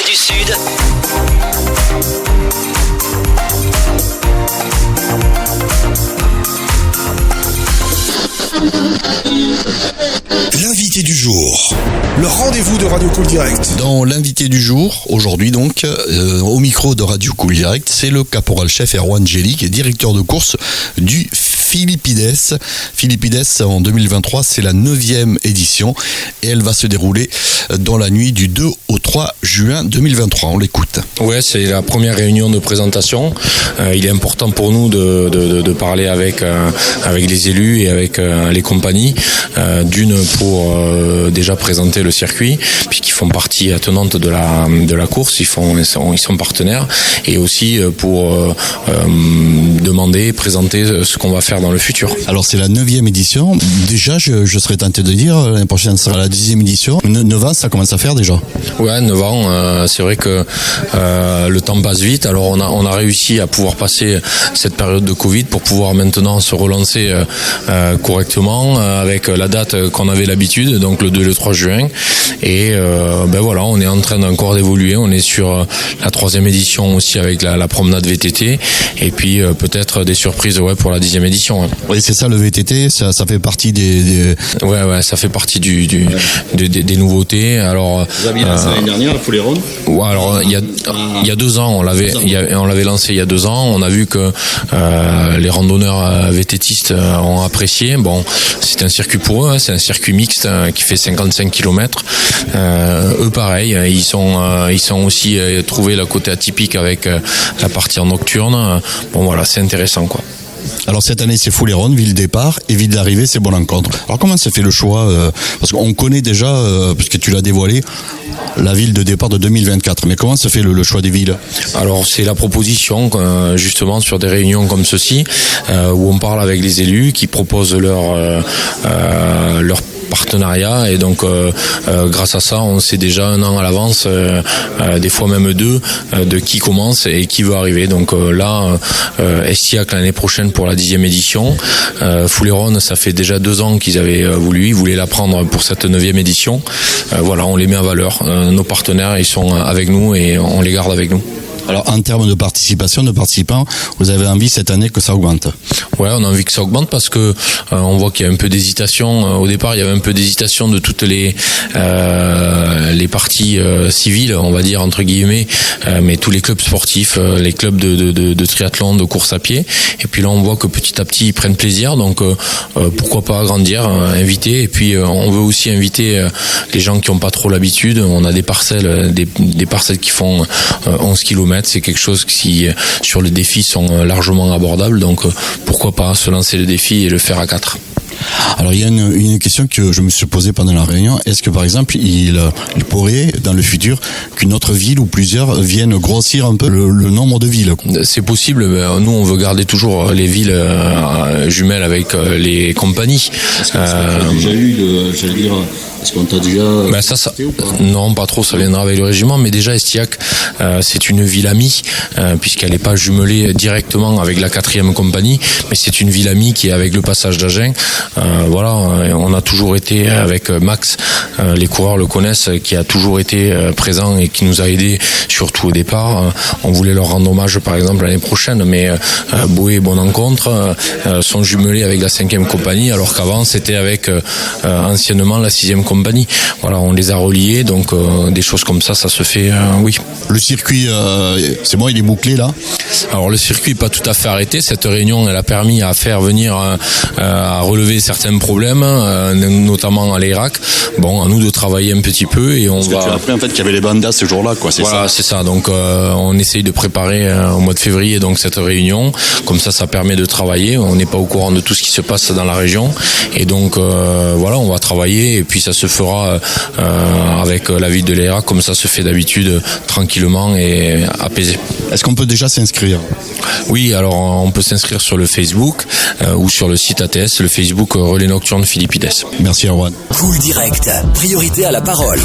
du Sud. L'invité du jour. Le rendez-vous de Radio Cool Direct. Dans l'invité du jour, aujourd'hui donc, au micro de Radio Cool Direct, c'est le caporal-chef Erwan Djeli, qui est directeur de course du Philippides. Philippides, en 2023, c'est la 9e édition et elle va se dérouler dans la nuit du 2 au 3 juin 2023. On l'écoute. Ouais, c'est la première réunion de présentation. Il est important pour nous de parler avec les élus et avec les compagnies. D'une pour déjà présenter le circuit, puisqu'ils font partie tenante de la course, ils sont partenaires, et aussi pour demander, présenter ce qu'on va faire dans le futur. Alors c'est la 9e édition. Déjà, je serais tenté de dire, l'année prochaine sera la 10e édition. 9 ans, ça commence à faire déjà. Ouais, 9 ans, c'est vrai que le temps passe vite. Alors on a réussi à pouvoir passer cette période de Covid pour pouvoir maintenant se relancer correctement avec la date qu'on avait l'habitude, donc le 2 et le 3 juin. Et voilà, on est en train encore d'évoluer. On est sur la 3e édition aussi avec la promenade VTT, et puis peut-être des surprises pour la 10e édition. Oui, c'est ça, le VTT, ça fait partie des... Ouais, ça fait partie des nouveautés. Alors, vous aviez lancé l'année dernière la Folie Ronde. Ouais, alors il y a 2 ans, on l'avait lancé il y a 2 ans. On a vu que les randonneurs VTTistes ont apprécié. Bon, c'est un circuit pour eux, c'est un circuit mixte qui fait 55 km. Eux, pareil, ils sont aussi trouvé le côté atypique avec la partie en nocturne. Bon, voilà, c'est intéressant, quoi. Alors cette année c'est Fouleron, ville départ, et ville d'arrivée c'est Bonencontre. Alors comment se fait le choix parce qu'on connaît déjà, puisque tu l'as dévoilé, la ville de départ de 2024, mais comment se fait le choix des villes? Alors c'est la proposition justement sur des réunions comme ceci, où on parle avec les élus qui proposent leur partenariat, et donc grâce à ça on sait déjà 1 an à l'avance, des fois même 2, de qui commence et qui veut arriver. Donc là Estiac l'année prochaine pour la 10e édition, Fouleron, ça fait déjà 2 ans qu'ils avaient voulu, ils voulaient la prendre pour cette 9e édition. Voilà, on les met en valeur, nos partenaires ils sont avec nous et on les garde avec nous. Alors en termes de participation, de participants, vous avez envie cette année que ça augmente? Ouais, on a envie que ça augmente parce que on voit qu'il y a un peu d'hésitation. Au départ, il y avait un peu d'hésitation de toutes les parties civiles, on va dire entre guillemets, mais tous les clubs sportifs, les clubs de triathlon, de course à pied. Et puis là, on voit que petit à petit, ils prennent plaisir. Donc pourquoi pas agrandir, inviter. Et puis on veut aussi inviter les gens qui n'ont pas trop l'habitude. On a des parcelles, des parcelles qui font 11 km. C'est quelque chose qui, sur le défi, sont largement abordables. Donc, pourquoi pas se lancer le défi et le faire à 4. Alors il y a une question que je me suis posée pendant la réunion. Est-ce que par exemple il pourrait dans le futur qu'une autre ville ou plusieurs viennent grossir un peu le nombre de villes? C'est possible. Nous on veut garder toujours les villes jumelles avec les compagnies. Est-ce que tu as déjà eu j'allais dire, est-ce qu'on t'a déjà ça non, pas trop, ça viendra avec le régiment, mais déjà Estiac c'est une ville amie, puisqu'elle n'est pas jumelée directement avec la 4e compagnie, mais c'est une ville amie qui est avec le passage d'Agen. Voilà, on a toujours été avec Max, les coureurs le connaissent, qui a toujours été présent et qui nous a aidés surtout au départ. On voulait leur rendre hommage par exemple l'année prochaine, mais Boé et Bonencontre sont jumelés avec la 5e compagnie, alors qu'avant c'était avec anciennement la 6e compagnie. Voilà, on les a reliés, donc des choses comme ça se fait, oui. Le circuit, c'est bon, il est bouclé là? Alors le circuit n'est pas tout à fait arrêté. Cette réunion, elle a permis à faire venir, à relever certains problèmes, notamment à l'Irak. Bon, à nous de travailler un petit peu et on va. Tu as appris en fait qu'il y avait les bandas ce jour-là, quoi. Voilà, c'est ça. Donc on essaye de préparer au mois de février donc cette réunion. Comme ça permet de travailler. On n'est pas au courant de tout ce qui se passe dans la région et donc voilà, on va travailler et puis ça se fera avec la ville de l'Irak comme ça se fait d'habitude, tranquillement et apaisé. Est-ce qu'on peut déjà s'inscrire? Oui, alors on peut s'inscrire sur le Facebook ou sur le site ATS, le Facebook Relais Nocturne Philippides. Merci Erwan. Cool Direct, priorité à la parole.